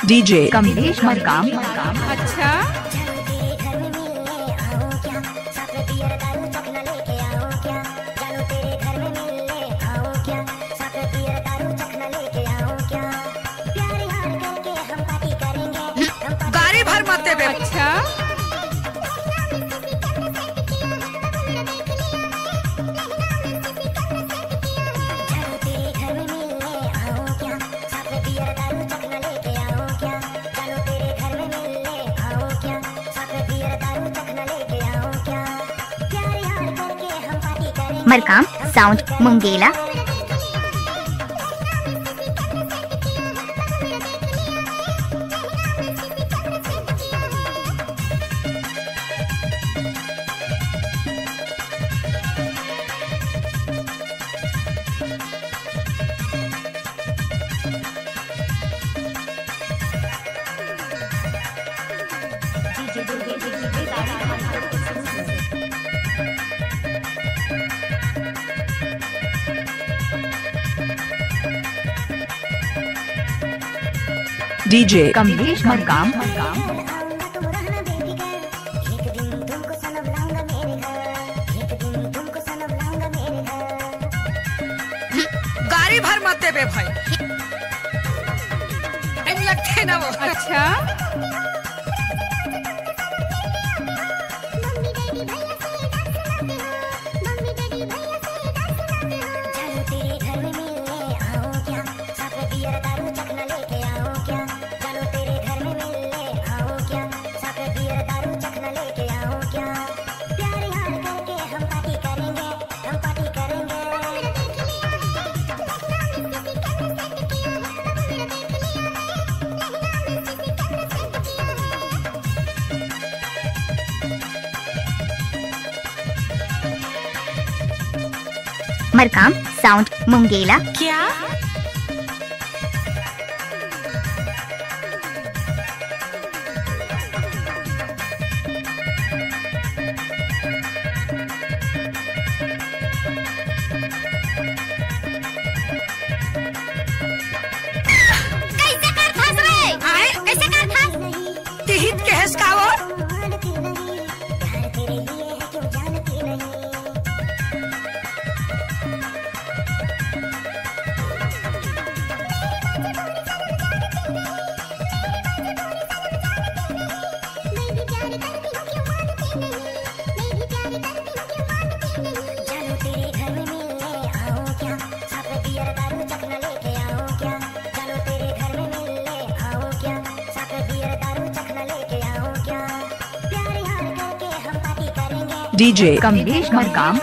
DJ Kamlesh Markam. अच्छा गाड़ी भर मत देबे। अच्छा मरकाम साउंड मुंगेला। डीजे कमलेश मरकाम। गाड़ी भर मत देबे भाई। टाइम लगते ना वो। अच्छा मरकाम साउंड मुंगेला। क्या कैसे कर फंस रे? आए कैसे कर फंस? तिहित के हेस का वो डीजे कमलेश मरकाम।